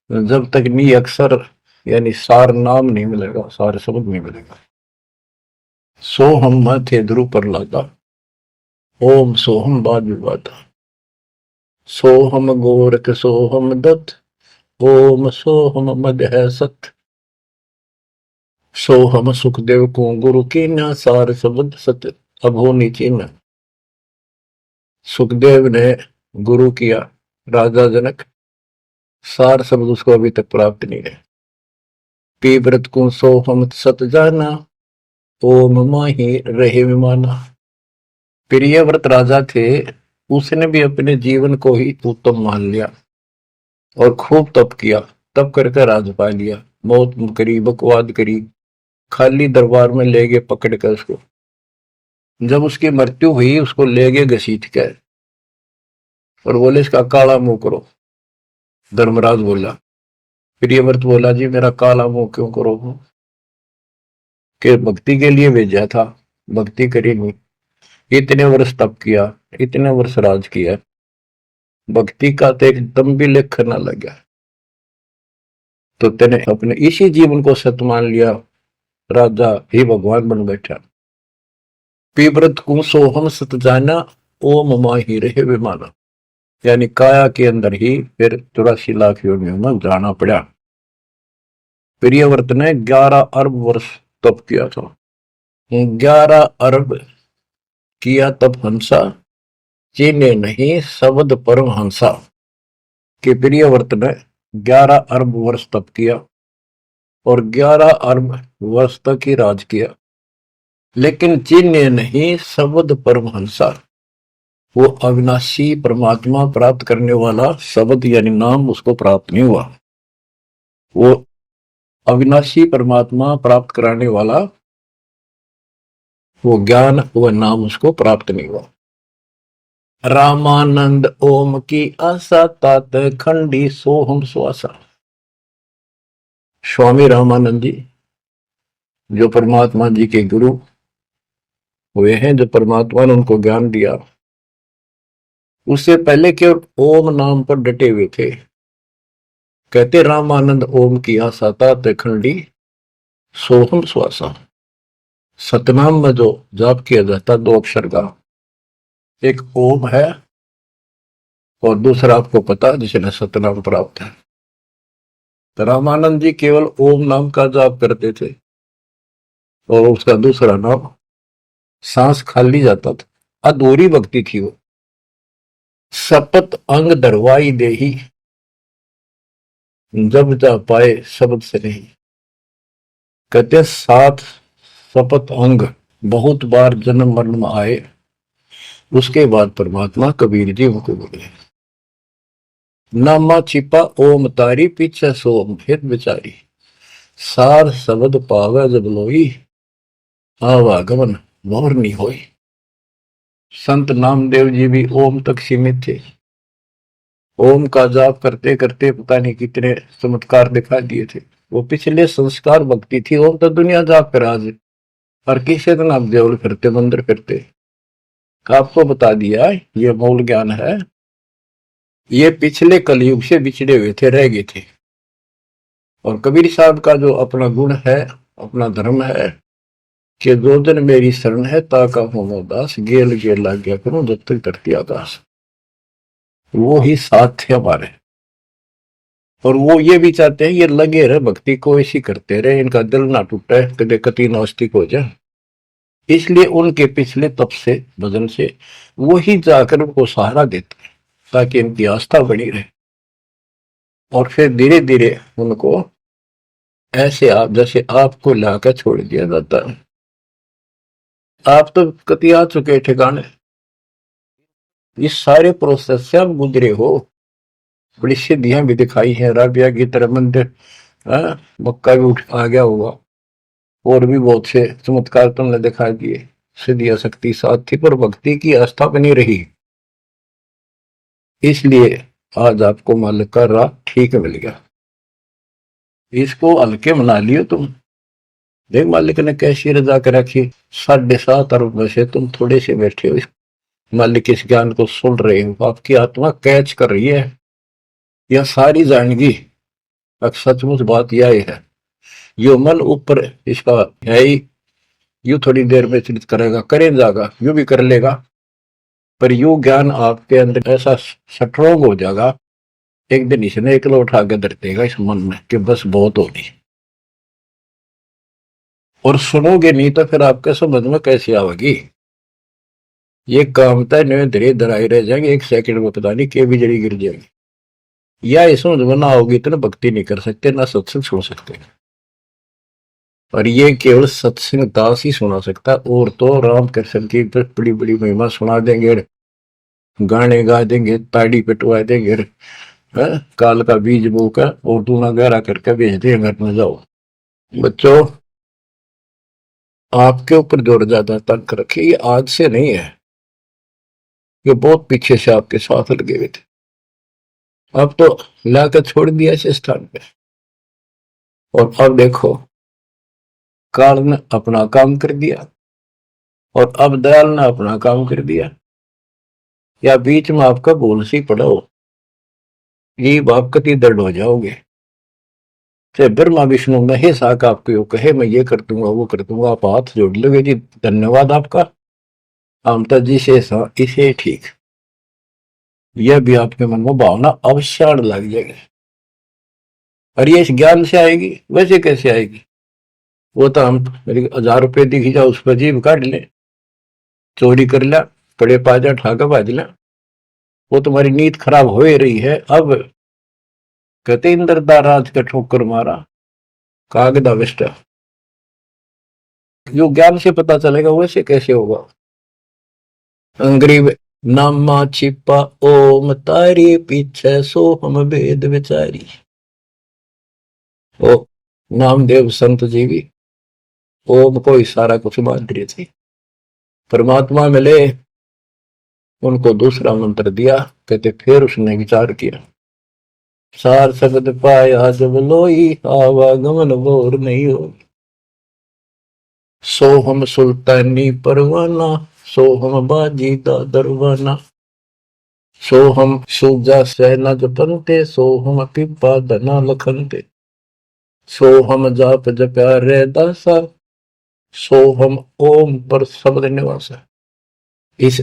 जब तक नी अक्षर यानी सार नाम नहीं मिलेगा, सार शब्द नहीं मिलेगा। सो हम थे ध्रुव पर लादा, ओम सोहम बाद विवादा, सोहम गोरख सोहम दत्त, ओम सोहम मद है सत, सोहम सुखदेव को गुरु की न सार शब्द सत अभो नीचीन। सुखदेव ने गुरु किया राजा जनक, सार शब्द उसको अभी तक प्राप्त नहीं है। पी व्रत को सोहम सत जाना, ओम माही रहे विमाना। प्रियव्रत राजा थे, उसने भी अपने जीवन को ही उत्तम मान लिया और खूब तप किया। तप करके राज पा लिया, मौत करी, बकवाद करी, खाली दरबार में ले गए पकड़ कर उसको। जब उसकी मृत्यु हुई उसको ले गए घसीट कर और बोले इसका काला मुंह करो। धर्मराज बोला, प्रियव्रत बोला जी मेरा काला मुंह क्यों करो? कि भक्ति के लिए भेजा था, भक्ति करी नहीं, इतने वर्ष तप किया, इतने वर्ष राज किया, भक्ति का तो एकदम भी लेख न लगा, तो तेने अपने इसी जीवन को सत मान लिया, राजा ही भगवान बन बैठा। पीव्रत को सोहम सत जाना, ओम माही रहे विमाना। यानी काया के अंदर ही फिर 84 लाख योनियों में जाना पड़ा। प्रियव्रत ने 11 अरब वर्ष तप किया था। 11 अरब किया तप हंसा, चीने नहीं शब्द परम हंसा। कि प्रियव्रत ने 11 अरब वर्ष तप किया और 11 अरब वर्ष तक ही राज किया, लेकिन चीने नहीं शब्द परमहंसा। वो अविनाशी परमात्मा प्राप्त करने वाला शब्द यानी नाम उसको प्राप्त नहीं हुआ। वो अविनाशी परमात्मा प्राप्त कराने वाला वो ज्ञान, वो नाम उसको प्राप्त नहीं हुआ। रामानंद ओम की आशा, तात खंडी सोहम स्वासा। स्वामी रामानंद जी जो परमात्मा जी के गुरु हुए हैं, जो परमात्मा ने उनको ज्ञान दिया, उससे पहले के ओम नाम पर डटे हुए थे। कहते रामानंद ओम की आशा, तात खंडी सोहम स्वासा। सतनाम में जो जाप किया जाता 2 अक्षर का, एक ओम है और दूसरा आपको पता जिसने सतनाम प्राप्त है। तो रामानंद जी केवल ओम नाम का जाप करते थे और उसका दूसरा नाम सांस खाली जाता था, अधूरी भक्ति थी वो। शपथ अंग दरवाई देही, जब जा पाए शब्द से नहीं। कहते 7 शपथ अंग बहुत बार जन्म मरण में आए, उसके बाद परमात्मा कबीर जी उनको बोले, नामा छिपा ओम तारी, पीछे सोम हित विचारी। सार शब्द पावे जब लोई, आवागमन मोर नहीं होई। संत नामदेव जी भी ओम तक सीमित थे। ओम का जाप करते करते पता नहीं कितने चमत्कार दिखा दिए थे। वो पिछले संस्कार भक्ति थी। ओम तो दुनिया जाप कर आज, और किसी दिन आप देवल फिरते, मंदिर फिरते। आपको बता दिया ये मूल ज्ञान है। ये पिछले कलयुग से बिछड़े हुए थे, रह गए थे। और कबीर साहब का जो अपना गुण है, अपना धर्म है कि जो दिन मेरी शरण है ताका हो दास, गेल गेल लाग गया करूं जब तक धरती आकाश। वो ही साथ थे हमारे, और वो ये भी चाहते हैं ये लगे रहे भक्ति को, ऐसी करते रहे, इनका दिल ना टूटे, कदे कति नास्तिक हो जाए। इसलिए उनके पिछले तप से, भजन से वो ही जाकर उनको सहारा देते हैं ताकि इनकी आस्था बनी रहे। और फिर धीरे धीरे उनको ऐसे आप जैसे आपको लाकर छोड़ दिया जाता है। आप तो कति आ चुके ठिकाने, इस सारे प्रोसेस से आप गुजरे हो, बड़ी सिद्धियां भी दिखाई हैं। राबिया की तरह मंदिर, मक्का भी उठ आ गया होगा, और भी बहुत से चमत्कार तुमने दिखा दिए। सिद्धियां शक्ति साथ थी पर भक्ति की आस्था बनी रही, इसलिए आज आपको मालिक का राह ठीक मिल गया। इसको हल्के मना लियो तुम। देख मालिक ने कैसी रजा कर रखी, 7.5 अरब में से तुम थोड़े से बैठे हो, मालिक इस ज्ञान को सुन रहे हो, आपकी आत्मा कैच कर रही है। यह सारी जाएंगी अब सचमुच बात यह है, यो मन ऊपर इसका है ही, यू थोड़ी देर में चिंतित करेगा, करे जाएगा, यू भी कर लेगा, पर यू ज्ञान आपके अंदर ऐसा स्ट्रोंग हो जाएगा, एक दिन इसने एकला उठा के धर देगा इस मन में कि बस बहुत होगी। और सुनोगे नहीं तो फिर आपके समझ में कैसे आवेगी? ये काम तय नहीं, धीरे धराई रह जाएंगे, एक सेकंड में पता नहीं के भी जड़ी गिर जाएगी। या इस समझ में ना होगी तो ना भक्ति नहीं कर सकते, ना सत्संग सुन सकते। और ये केवल सत्संग दास ही सुना सकता, और तो राम कृष्ण की बड़ी बड़ी महिमा सुना देंगे, गाने गा देंगे, ताड़ी पिटवा देंगे, काल का बीज बोकर और दूना गहरा करके भेज दिए घर में जाओ। बच्चों, आपके ऊपर जोर ज्यादा तंक रखिए, ये आज से नहीं है, ये बहुत पीछे से आपके साथ लगे हुए थे, अब तो लाकर छोड़ दिया इस स्थान पे। और अब देखो, काल ने अपना काम कर दिया और अब दयाल ने अपना काम कर दिया, या बीच में आपका बोल सी पड़ा हो, ये आप कति दर्द हो जाओगे। चाहे ब्रह्मा विष्णु महेश आकर आपको कहे मैं ये कर दूंगा वो कर दूंगा, आप हाथ जोड़ लोगे जी धन्यवाद आपका, आमता जी से इसे ठीक, यह भी आपके मन में भावना अवश्य लग जाएगी। और ये इस ज्ञान से आएगी, वैसे कैसे आएगी? वो तो हम 1000 रुपये दिखी जाओ उस पर जीव काट ले, चोरी कर लिया, पड़े पाजा ठाकर भाज लिया, वो तुम्हारी नीयत खराब हो ही रही है। अब कहते इंद्रदा राज का ठोकर मारा कागदा विष्ट, जो ज्ञान से पता चलेगा वैसे कैसे होगा? अंग्रेज नामा छिपा ओम तारी पीछे सो हम भेद विचारी। ओ नामदेव संत जी भी ओम को ही सारा कुछ मान रहे थे, परमात्मा मिले, उनको दूसरा मंत्र दिया, कहते फिर उसने विचार किया, सार शब्द पाया जब लोई, आवागमन बोर नहीं होगी। सो हम सुल्तानी परवाना, सो हम बाजी दा दरवाना, सो हम सूजा सहना जपनते, सो हम पिपा धना लखनते, सो हम जाप जप्या रे दासा, सो हम ओम पर शब्द निवासा। इस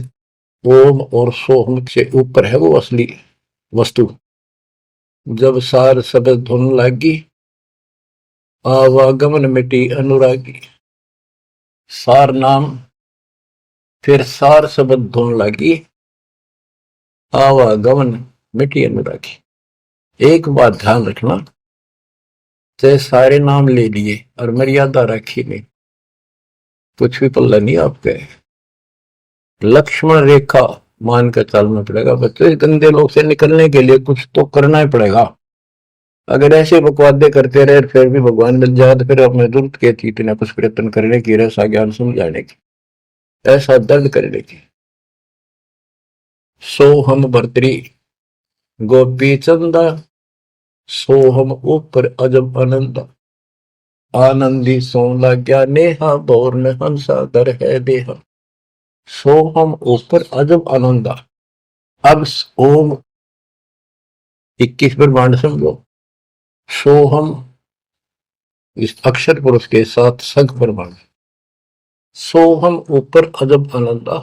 ओम और सोहम से ऊपर है वो असली वस्तु। जब सार शब्द धुन लागी, आवागमन मिटी अनुरागी। सार नाम, फिर सार शब्द धुन लागी, आवागमन मिटी अनुरागी। एक बात ध्यान रखना, चाहे सारे नाम ले लिए और मर्यादा रखी नहीं, कुछ भी पल्ला नहीं आपके। लक्ष्मण रेखा मान कर चलना पड़ेगा बच्चों, इस गंदे लोग से निकलने के लिए कुछ तो करना ही पड़ेगा। अगर ऐसे बकवादे करते रहे फिर भी भगवान मिल जाए तो फिर अपने दुर्द के इतना कुछ प्रयत्न करने की, ऐसा ज्ञान समझाने की, ऐसा दर्द करने की। सो हम भर्तरी गोपी चंदा, सो हम ऊपर अजब आनंदा, आनंदी सो लाग्या नेहा, बोर में हंसा दर है देहा। सो हम ऊपर अजब आनंदा। अब ओम 21 ब्रह्मांड समझो, सो हम इस अक्षर पुरुष के साथ संख ब्रह्मांड, सो हम ऊपर अजब आनंदा,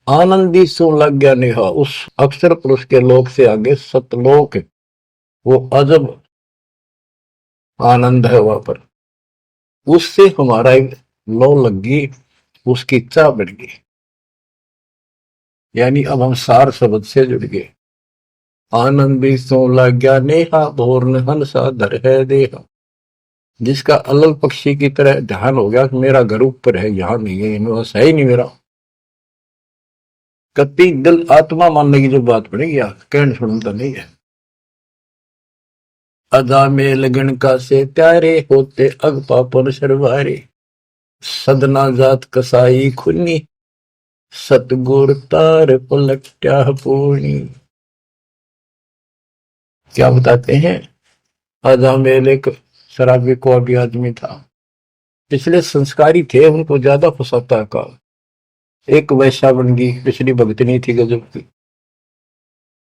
आनंदी सो लग गया नेहा, उस अक्षर पुरुष के लोक से आगे सतलोक, वो अजब आनंद है वहां पर, उससे हमारा एक लो लग गई, उसकी चाह बढ़ गई, यानी अब हम सार शब्द से जुड़ गए। आनंदी सो लग गया नेहा, भोर हंसा धर है देहा। जिसका अलग पक्षी की तरह ध्यान हो गया कि मेरा घर ऊपर है, यहां नहीं है, इनमें है ही नहीं मेरा, कति दिल आत्मा मानने की जो बात पड़ेगी कहने सुनता नहीं है। अदा में लगन का से प्यारे होते अग पापन शर्वारे, सदना जात कसाई खुन्नी, सतगुर तार पलट्या पूर्णी। क्या बताते हैं? अदा में एक शराबी को अभी आदमी था, पिछले संस्कारी थे, उनको ज्यादा फंसाता का, एक वैश्या बन गई, पिछली भक्तनी थी गजब की,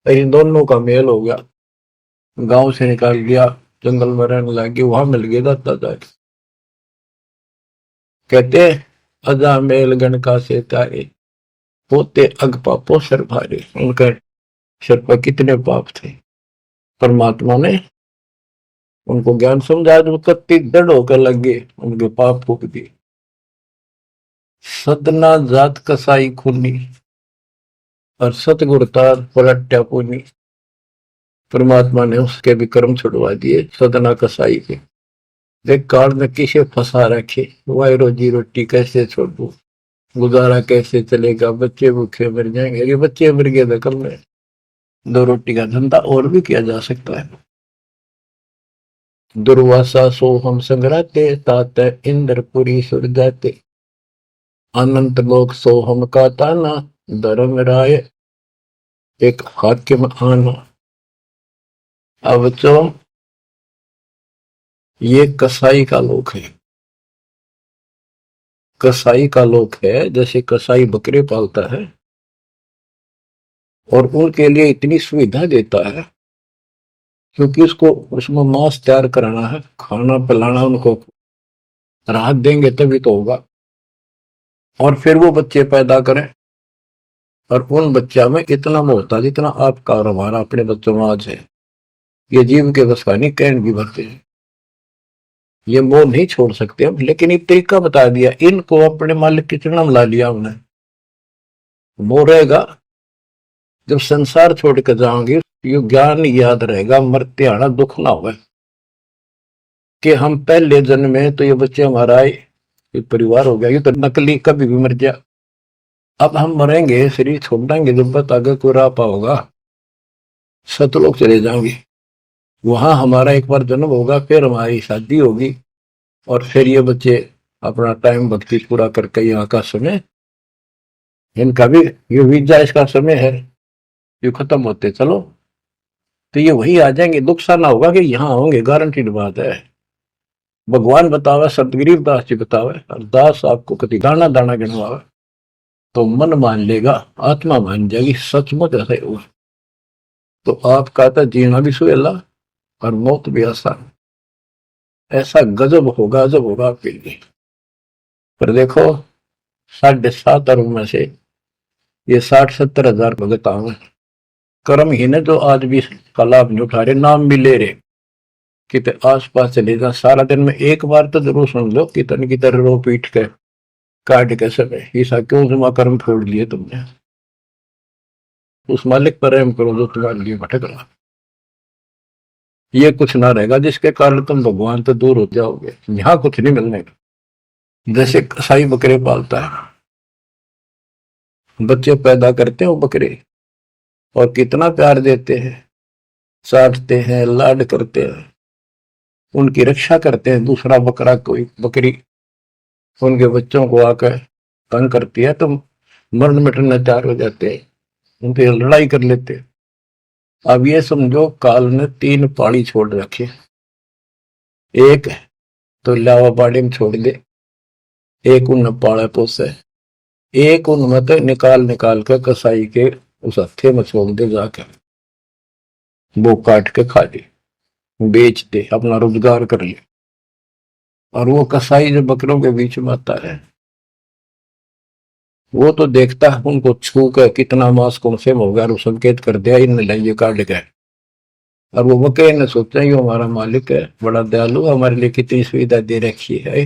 इन दोनों का मेल हो गया, गांव से निकाल दिया, जंगल में रहने लगे, वहां मिल गए दाता जाके। कहते अजा मेल गण का से तारे, होते अग पापो सिर भारे। उनके सिर पर कितने पाप थे, परमात्मा ने उनको ज्ञान समझा, जो कत्ती दृढ़ होकर लगे उनके पाप फूक दिए। सदना जात कसाई खूनी, और सतगुरु तार पलट्या पुनी। परमात्मा ने उसके भी कर्म छुड़वा दिए सदना कसाई के। देख काल में किसे फंसा रखे, वाई रोजी रोटी कैसे छोड़ू, गुजारा कैसे चलेगा, बच्चे भूखे मर जाएंगे। ये बच्चे मर गए थे कल में, दो रोटी का धंधा और भी किया जा सकता है। दुर्वासा सो हम संग्राते, तात इंद्रपुरी सुर जाते। अनंत लोक सो हम का ताना, धर्म राय एक हाकिम आना। अब बच्चों, ये कसाई का लोक है। कसाई का लोक है, जैसे कसाई बकरे पालता है और उनके लिए इतनी सुविधा देता है, क्योंकि उसको उसमें मांस तैयार कराना है, खाना पिलाना, उनको राहत देंगे तभी तो होगा। और फिर वो बच्चे पैदा करें, और उन बच्चा में इतना मोहता जितना आपका और हमारा अपने बच्चों में आज है, ये जीव के बस का नहीं, कहन की भरते हैं। ये मोह नहीं छोड़ सकते हम, लेकिन एक तरीका बता दिया, इनको अपने मालिक की चरणों में ला लिया हमने। मोह रहेगा, जब संसार छोड़ कर जाओगे, ये ज्ञान याद रहेगा, मरते आना दुख ना हो कि हम पहले जन्म में तो ये बच्चे हमारा आए, ये परिवार हो गया, ये तो नकली, कभी भी मर गया। अब हम मरेंगे, शरीर छोड़ देंगे, जब बत आगे कोई राह पाओगा, सतलोक चले जाएंगे। वहां हमारा एक बार जन्म होगा, फिर हमारी शादी होगी, और फिर ये बच्चे अपना टाइम भक्ति पूरा करके यहाँ का समय, इनका भी ये वीजा इसका समय है, ये खत्म होते चलो तो ये वही आ जाएंगे। दुख सा ना होगा कि यहाँ होंगे, गारंटीड बात है। भगवान बतावे, संत गरीबदास जी बतावे, अरदास आपको कभी दाना दाना गिनवावे तो मन मान लेगा, आत्मा मान जाएगी, सचमुच ऐसा ही होगा। तो आपका तो जीना भी सुहेला और मौत भी आसान। ऐसा गजब होगा, जब होगा आपके लिए। पर देखो, 7.5 अरब में से ये 60-70 हजार भगत आवे, कर्म ही ने जो आज भी का लाभ नहीं उठा रहे, नाम भी ले रहे, कितने आस पास चले जा, सारा दिन में एक बार तो जरूर सुन लो कितने की तरह रो पीट के काट के समय, ऐसा क्यों जमा कर्म छोड़ लिए तुमने। उस मालिक पर रहम करो जो तुम्हारे लिए भटक रहा। ये कुछ ना रहेगा जिसके कारण तुम भगवान से दूर हो जाओगे, यहाँ कुछ नहीं मिलने का। जैसे कसाई बकरे पालता है, बच्चे पैदा करते हैं वो बकरे, और कितना प्यार देते हैं, चाटते हैं, लाड करते हैं, उनकी रक्षा करते हैं। दूसरा बकरा कोई बकरी उनके बच्चों को आकर तंग करती है तो मरण मिटने तैयार हो जाते हैं, उनसे लड़ाई कर लेते हैं। अब ये समझो, काल ने 3 पाड़ी छोड़ रखे, एक तो लावा बाड़ी में छोड़ दे, एक उन पाड़ा पोसे, एक उनमें तो निकाल निकाल कर कसाई के उस हत्थे में छोड़ दे, जाकर वो काट के खा ले, बेच दे, अपना रोजगार कर ले। और वो कसाई जो बकरों के बीच में आता है, वो तो देखता है उनको छू कर कितना मांस कौन से हो गया, और संकेत कर दिया इन लाइए काट गए। और वो बकरे ने सोचा ये हमारा मालिक है, बड़ा दयालु, हमारे लिए कितनी सुविधा दे रखी है,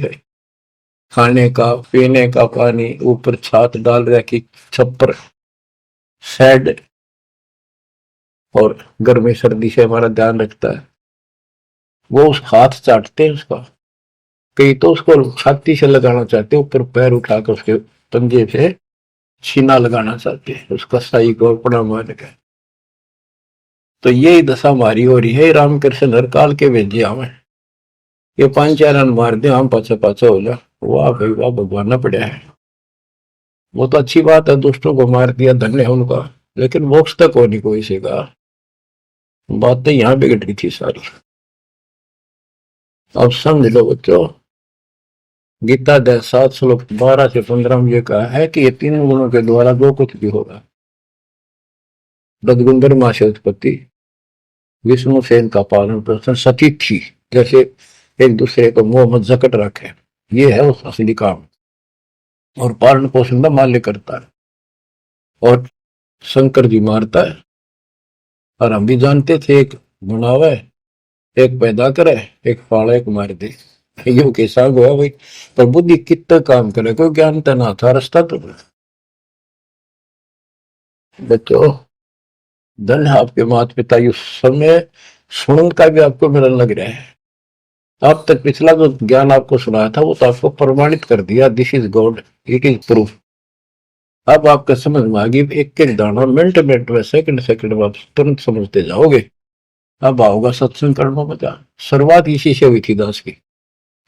खाने का, पीने का पानी, ऊपर छात डाल रखी, छप्पर, शेड, और गर्मी सर्दी से हमारा ध्यान रखता है। वो उस हाथ चाटते हैं उसका, कई तो उसको छाती से लगाना चाहते, ऊपर पैर उठाकर उसके पंजे से छीना लगाना चाहते हैं, उसका साई को अपना मान के। तो यही दशा हमारी हो रही है। रामकृष्ण हर काल के भेजे हमें, ये 5-4 रन मार दे, हम पाछा पाछा हो जा, वाह भाई वाह, भगवान ना पड़ा है। वो तो अच्छी बात है, दुष्टों को मार दिया, धन्य है उनका, लेकिन मोक्ष तक हो नहीं कोई से का। बातें यहाँ बिगड़ रही थी सारी। अब समझ लो बच्चों, गीता 7 श्लोक 12 से 15 में ये कहा है कि ये 3 गुणों के द्वारा जो कुछ भी होगा, रजगुण ब्रह्मा से उत्पत्ति, विष्णु से इनका पालन पोषण सतीथी, जैसे एक दूसरे को मुंह में जकट रखे, ये है उस असली काम। और पालन पोषण का माल्य करता है, और शंकर जी मारता है। और हम भी जानते थे, एक बनावे, एक पैदा करे, एक पाले, एक मार दे, यो कैसा हुआ भाई। पर बुद्धि कितना काम करे, कोई ज्ञान तो ना था, रास्ता तो बच्चों धन है आपके माता पिता, इस समय सुनन का भी आपको मेरा लग रहा है। अब तक पिछला जो ज्ञान आपको सुनाया था वो तो आपको प्रमाणित कर दिया, this is God, it is proof. अब आपका समझ में आ गई, एक एक दाना मिनट मिनट में, सेकंड सेकंड में आप तुरंत समझते जाओगे। अब आओगा सत्संग करना मजा। शुरुआत इसी से हुई थी दास की।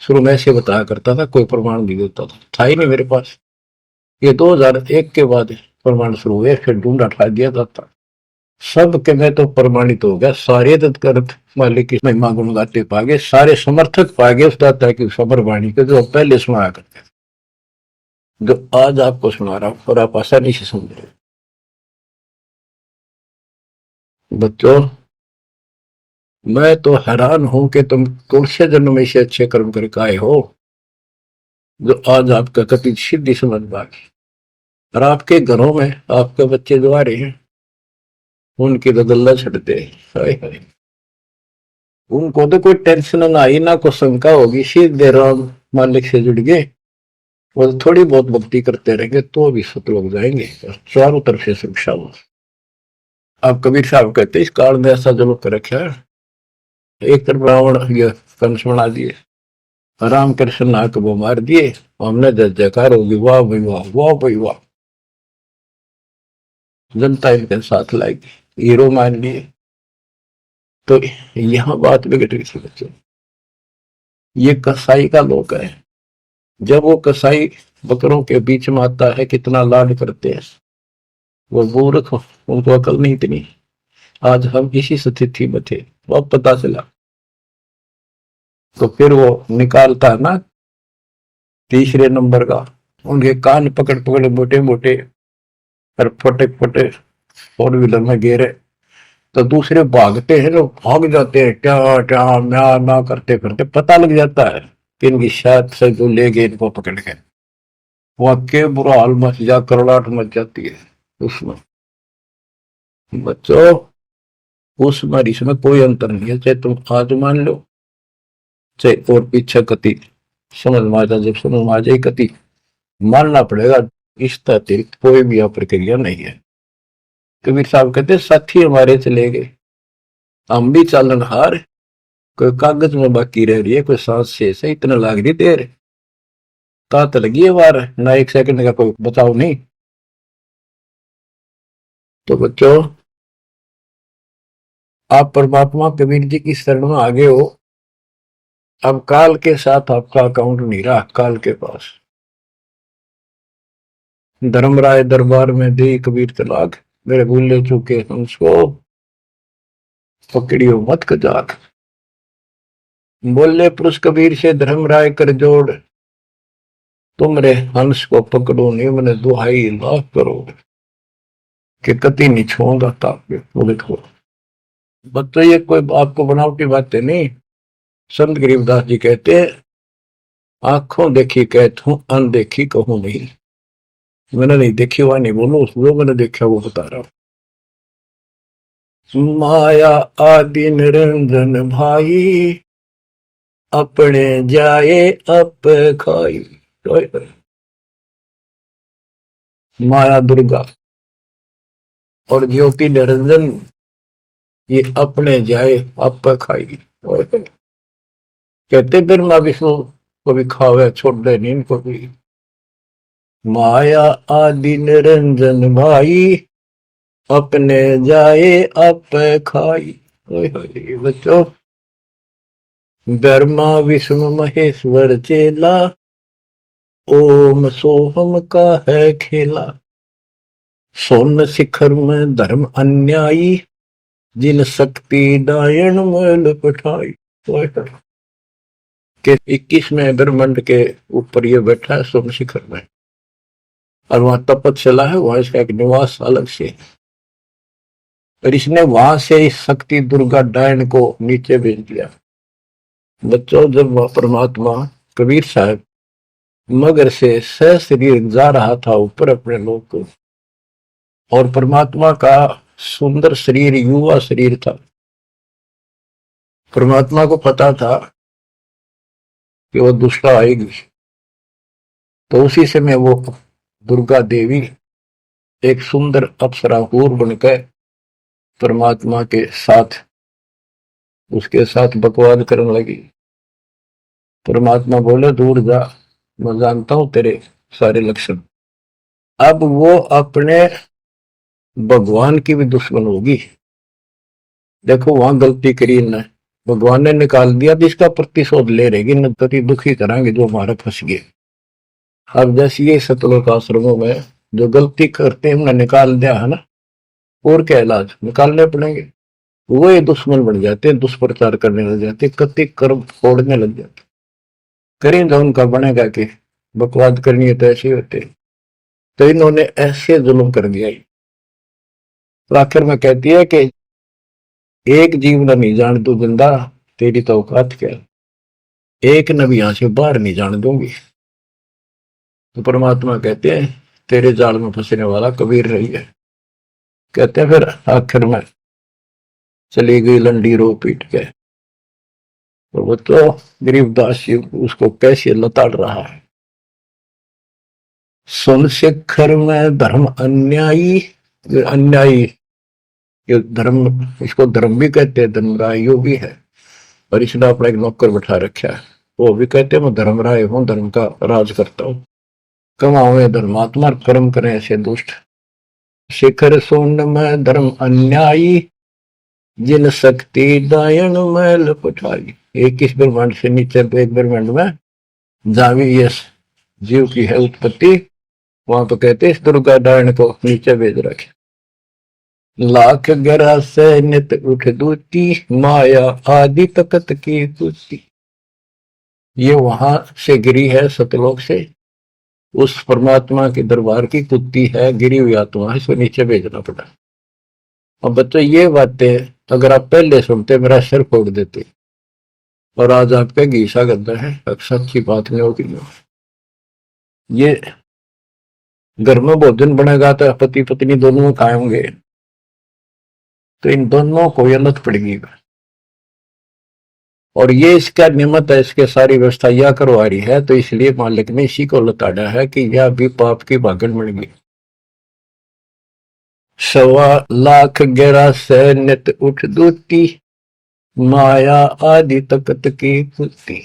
शुरू में ऐसे बताया करता था, कोई प्रमाण नहीं देता था ही नहीं मेरे पास। ये 2001 के बाद प्रमाण शुरू हुए, फिर ढूंढा ठा दिया जाता सब के। मैं तो प्रमाणित हो गया, सारे तत्कर्त मालिक की महिमा गुण गाते पागे, सारे समर्थक पागे उस दाता की समर वाणी के, जो पहले सुनाया करते थे, जो आज आपको सुना रहा हूं, और आप आसानी से समझ रहे। बच्चों मैं तो हैरान हूं कि तुम कौन से जन्म में से अच्छे कर्म करके आए हो, जो आज आपका कति सिद्धि समझ पागे। और आपके घरों में आपके बच्चे जो आ रहे हैं, उनकी तो गल्ला छड़ते, हाय हाय, उनको तो कोई टेंशन ना आई, ना कोई शंका होगी, सीधे राम मालिक से जुड़ गए, और थोड़ी बहुत भक्ति करते रहेंगे तो भी सतलोक जाएंगे, और चारों तरफ से सुरक्षा हो। आप कबीर साहब कहते इस काल में ऐसा जरूर कर रखा है, एक तरफ रावण ये कंस बना दिए, राम कृष्ण नाक वो मार दिए, हमने जय जयकार होगी, वाह भाई वाह, वाह भाई वाह, जनता इनके साथ लाएगी, हीरो मान लिए। तो यहाँ बात बिगड़ गई थी बच्चों। ये कसाई का लोक है, जब वो कसाई बकरों के बीच में आता है, कितना लाड करते हैं वो मूर्ख, उनको अकल नहीं इतनी। आज हम इसी स्थिति में थे, वो अब पता चला। तो फिर वो निकालता है ना तीसरे नंबर का, उनके कान पकड़ पकड़ मोटे मोटे, और फटे फटे फोर व्हीलर में गिरे, तो दूसरे भागते हैं, लोग भाग जाते हैं, क्या क्या म्या ना करते करते पता लग जाता है कि इनकी शायद से जो ले गए इनको पकड़ के, वाक्य बुरा हाल मच जा, करड़ाहट मच जाती है उसमें। बच्चों उसमें इसमें कोई अंतर नहीं है, चाहे तुम आज मान लो, चाहे और पीछे कति समझ में आ जाए, जब समझ में आ जाए कति मानना पड़ेगा। इस अतिरिक्त कोई भी प्रक्रिया नहीं है। कबीर साहब कहते साथी हमारे चले गए, हम भी चालन हार, कोई कागज में बाकी रह रही है, कोई सांस शेष है, इतना लाग रही देर, तात लगी है वार, ना एक सेकंड का कोई बचाव नहीं। तो बच्चों आप परमात्मा कबीर जी की शरण में आगे हो, अब काल के साथ आपका अकाउंट नहीं रहा, काल के पास। धर्मराय दरबार में दे कबीर तलाक, मेरे भूले चुके हमको पकड़ियो मत कजाक। बोले पुरुष कबीर से धर्मराय कर जोड़, तुमरे हंस को पकड़ो नहीं, मैंने दुहाई लाख करोड़, कि कति नहीं छोड़ूंगा ताके वो देखो। बच्चों ये कोई आपको बनावटी बातें नहीं। संत गरीबदास जी कहते हैं, आंखों देखी कहता हूं, अनदेखी कहूं नहीं। मैंने नहीं देखी हुआ नहीं बोलो, जो मैंने देखा वो बता रहा हूं। माया आदि निरंजन भाई, अपने जाए अप खाई। माया दुर्गा और ज्योति निरंजन, ये अपने जाए अप खाई। कहते ब्रह्मा विष्णु को भी खावे, छोड़ दे नहीं इनको भी। माया आदि निरंजन भाई, अपने जाए अप खाई। बच्चों ब्रह्मा विष्णु महेश्वर चेला, ओम सोहम का है खेला। सोन शिखर में धर्म अन्यायी, जिन शक्ति डायन मैल पठाई। के 21वें ब्रह्मांड के ऊपर ये बैठा है सोम शिखर में, और वहां तपस्या है, वहां इसका एक निवास अलग से। और इसने वहां से इस शक्ति दुर्गा डायन को नीचे भेज दिया। बच्चों, जब वह परमात्मा कबीर साहब मगर से सशरीर जा रहा था ऊपर अपने लोक को, और परमात्मा का सुंदर शरीर युवा शरीर था, परमात्मा को पता था कि वो दुष्टा आएगी, तो उसी समय वो दुर्गा देवी एक सुंदर अप्सरा हूर बनकर परमात्मा के साथ उसके साथ बकवाद करने लगी। परमात्मा बोले, दूर जा, मैं जानता हूं तेरे सारे लक्षण। अब वो अपने भगवान की भी दुश्मन होगी। देखो वहां गलती करी न, भगवान ने निकाल दिया, जिसका प्रतिशोध ले रहेगी, न तो दुखी कराएंगे जो हमारा फंस गए। अब जैसे ये सतलोक आश्रमों में जो गलती करते हैं उन्हें निकाल दिया है ना, और क्या इलाज निकालने पड़ेंगे। वो ये दुश्मन बन जाते हैं, दुष्प्रचार करने लग जाते, कति कर्म फोड़ने लग जाते। करें तो उनका बनेगा कि बकवाद करनी है तो ऐसे होते। तो इन्होंने ऐसे जुल्म कर दिया। तो आखिर में कहती है कि एक जीव न नहीं जान तू जिंदा, तेरी तो औकात क्या, एक न भी यहां से बाहर नहीं जाने दूंगी। तो परमात्मा कहते हैं तेरे जाल में फंसने वाला कबीर रही है। कहते हैं फिर आखिर में चली गई लंडी रो पीट के, और वो तो गरीबदास जी उसको कैसे लताड़ रहा है। सुन शिखर में धर्म अन्यायी, अन्यायी ये धर्म, इसको धर्म भी कहते हैं, धर्मराय यो भी है, और इसने अपना एक नौकर बैठा रखा है, वो भी कहते हैं मैं धर्मराय हूं, धर्म का राज करता हूं। कमावे धर्मात्मा, कर्म करें ऐसे दुष्ट। शिखर सुन में धर्म अन्यायी, जिन शक्ति दायन मैल पठाई। एक इस ब्रह्मांड से नीचे तो एक ब्रह्मांड में जहां भी ये जीव की है उत्पत्ति, वहां तो कहते इस दुर्गा डायन को नीचे भेज रखे। लाख ग्रह से नित उठ दूती, माया आदि तकत की कुती। ये वहां से गिरी है सतलोक से, उस परमात्मा के दरबार की कुत्ती है, गिरी हुई आत्मा है, इसको नीचे भेजना पड़ा। अब बच्चों ये बातें अगर आप पहले सुनते मेरा सिर फोड़ देते, और आज आपका घीसा गद्दा है, अब सच्ची बात नहीं होगी। ये घर में भोजन बनेगा तो पति पत्नी दोनों खाएंगे, तो इन दोनों को ये लत पड़ेगी, और ये इसका नियमत है, इसके सारी व्यवस्था यह करवा रही है, तो इसलिए मालिक ने इसी को लताड़ा है कि यह भी पाप की भागन बन गई। 1.25 लाख गहरा से नित उठ दूती, माया आदि तकत की कुत्ती।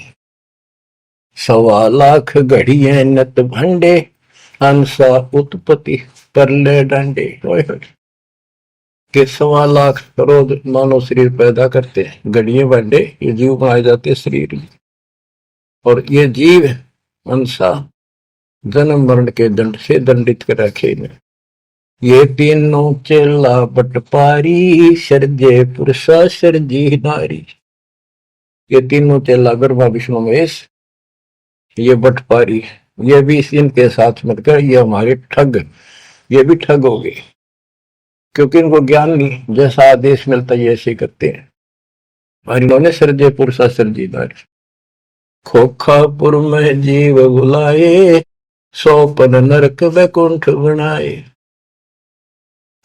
1.25 लाख घड़िए नत भंडे, हंसा उत्पत्ति कर ले डंडे। के 1.25 लाख रोज मानव शरीर पैदा करते हैं, घड़िए भंडे ये जीव बनाए जाते शरीर में, और ये जीव हंसा जन्म मरण के दंड से दंडित कर रखे इन्हें। ये तीनों चेला बटपारी, सर्जे पुरुषा सर्जी नारी। ये तीनों चेला ब्रह्मा विष्णु महेश, ये बटपारी, ये भी इनके साथ मिलकर ये हमारे ठग, ये भी ठग हो गए, क्योंकि इनको ज्ञान नहीं, जैसा आदेश मिलता है ऐसे करते हैं। और इन्होंने सर्जे पुरुषा सर्जी नारी। खोखापुर में जीव बुलाए, 100 नरक वैकुंठ बनाए।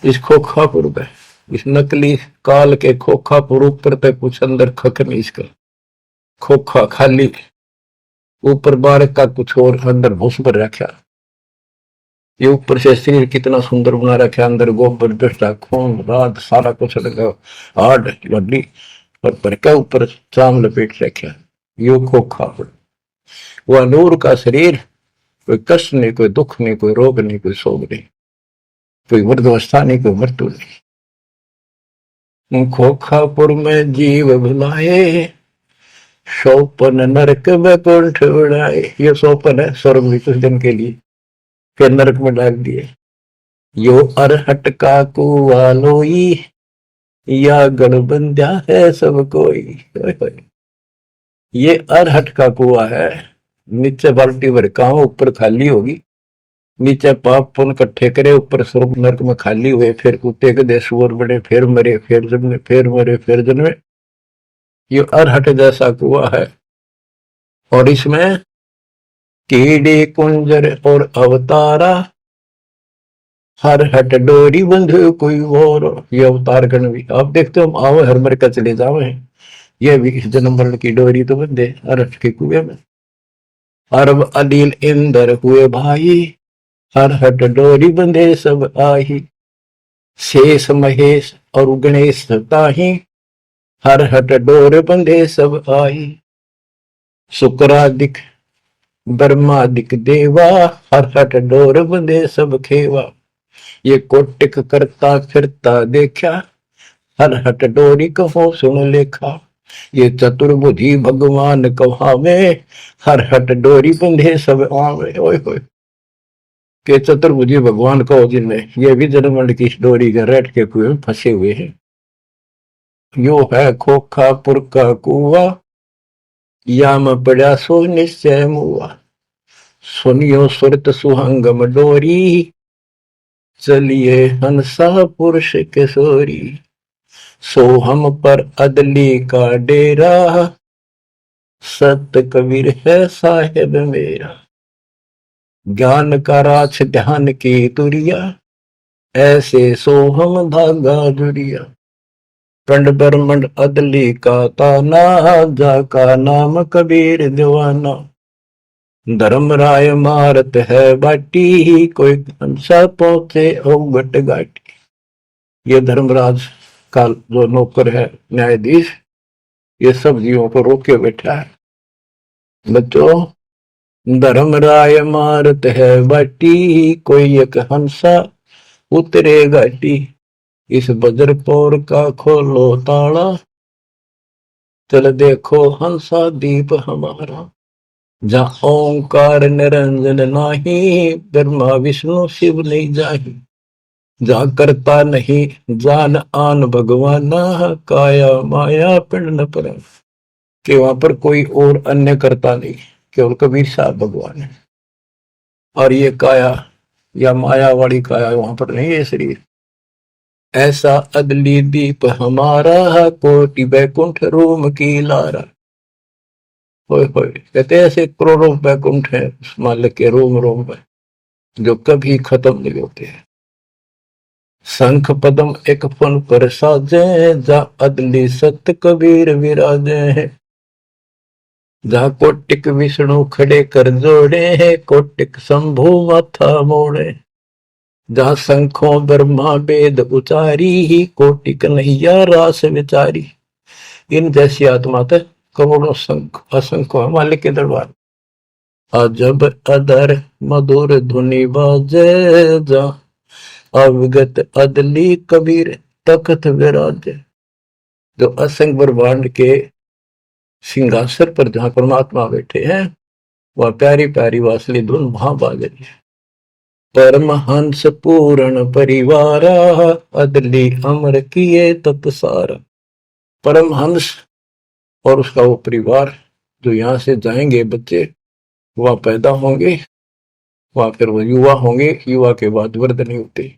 इस खोखापुर में, इस नकली काल के खोखापुर ऊपर तक कुछ अंदर खक नहीं, इसका खोखा खाली, ऊपर बार का कुछ और अंदर भूस भर रखा। ये ऊपर से शरीर कितना सुंदर बना रखा, अंदर गोबर डस्टा खून रात सारा कुछ लगा, हार्ड हड्डी और भर के ऊपर चाम लपेट रखा। यो खोखापुर, वह नूर का शरीर, कोई कष्ट नहीं, कोई दुख नहीं, कोई रोग नहीं, कोई शोक नहीं, कोई वृद्धावस्था नहीं, कोई मृत्यु नहीं। खोखापुर में जीव भुलाए, 100 नरक वैकुंठ उड़ाए। ये 100 है स्वर्ग भी कुछ दिन के लिए, फिर नरक में डाल दिए। यो अरहट का कुआ लोई, या गण बंध्या है सब कोई। ये अरहट का कुआ है, नीचे बाल्टी भर का ऊपर खाली होगी, नीचे पाप पुण्य इकट्ठे करे, ऊपर स्वर्ग नरक में खाली हुए, फिर कुत्ते के देश और बड़े, फिर मरे, फिर जन्मे, फिर मरे, फिर जन्मे। ये अरहट जैसा कुआ है। और इसमें कीड़े कुंजर और अवतारा, हर हट डोरी बंधु कोई और। ये अवतार गण भी आप देखते हो, हम आओ हर मर का चले जावे, ये भी इस जन्म मरण की डोरी तो बंधे अरहट के कुएं में। अरब अलील इंदर हुए भाई, हर हट डोरी बंधे सब आही। शेष महेश और गणेश ताही, हर हट डोर बंधे सब आही। शुक्रादिक ब्रह्मादिक देवा, हर हट डोर बंधे सब खेवा। ये कोटिक करता फिरता देखा, हर हट डोरी कहो सुन लेखा। ये चतुर्भुजी भगवान कहावे, हर हट डोरी बंधे सब आवे। ओए होए, के चतुर्भुजी भगवान कहो जिनमें, ये भी जन्म की डोरी के रेट के कुएं में फंसे हुए हैं। यो है खोखा पुर का कुआ, याम पड़ा सो निश्चय मुआ। सुनियो सुरत सुहंगम डोरी, चलिए हंसा पुरुष किशोरी। सो हम पर अदली का डेरा, सत कबीर है साहेब मेरा। ज्ञान का राछ ध्यान की तुरिया, ऐसे सो हम धागा जुड़िया। कंड ब्रह्मंड अदली का ताना, जाका नाम कबीर दीवाना। धर्म राय मारत है बाटी, कोई हंसा पहुंचे ओगट गाटी। ये धर्मराज का जो नौकर है न्यायाधीश, ये सब जीवों को रोक के बैठा है। बच्चों, धर्म राय मारत है बाटी, कोई एक हंसा उतरे घाटी। इस बजरपौर का खोलो ताला, चल देखो हंसा दीप हमारा। जहाँ ओंकार निरंजन नाही, ब्रह्मा विष्णु शिव नहीं जाही। जहाँ करता नहीं जान आन भगवाना, काया माया पिंड न पर। कि वहां पर कोई और अन्य करता नहीं, केवल कबीर साहब भगवान है। और ये काया या माया वाली काया वहां पर नहीं है शरीर। ऐसा अदली दीप हमारा, कोटि बैकुंठ रोम की लारा। होए होए, कहते ऐसे करोड़ों बैकुंठ है उस मालिक के रोम रोम में, जो कभी खत्म नहीं होते हैं। शंख पदम एक फन पर साजे, जा अदली सत कबीर विराजे। जहाँ कोटिक विष्णु खड़े कर जोड़े, कोटिक शंभु माथा मोड़े। जहाँ शंखों ब्रह्मा वेद उचारी, कोटिक नैया रास विचारी। इन जैसी आत्मा तक करोड़ों शंख असंख्य मालिक के दरबार। अजब अदर मधुर धुनि बाजे, जा अवगत अदली कबीर तख्त विराजे। जो असंख्य ब्रह्मांड के सिंहासन पर जहां परमात्मा बैठे हैं, वह प्यारी प्यारी वासली धुन वहां बाज रही है। परमहंस पूर्ण परिवारा, अदली अमर किए तत्सारा। परमहंस और उसका वो परिवार जो यहाँ से जाएंगे बच्चे, वह पैदा होंगे, वह फिर वो युवा होंगे, युवा के बाद वृद्ध नहीं होते।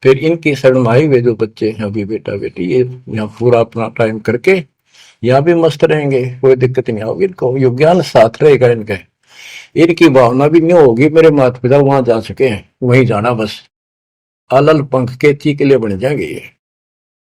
फिर इनकी शरणाई हुए जो बच्चे हैं अभी बेटा बेटी, ये यहाँ पूरा अपना टाइम करके यहाँ भी मस्त रहेंगे, कोई दिक्कत नहीं होगी इनको। ये ज्ञान साथ रहेगा इनका, इनकी भावना भी नहीं होगी मेरे माता पिता वहां जा सके हैं, वहीं जाना बस। अलल पंख के चीकले बन जाएंगे ये।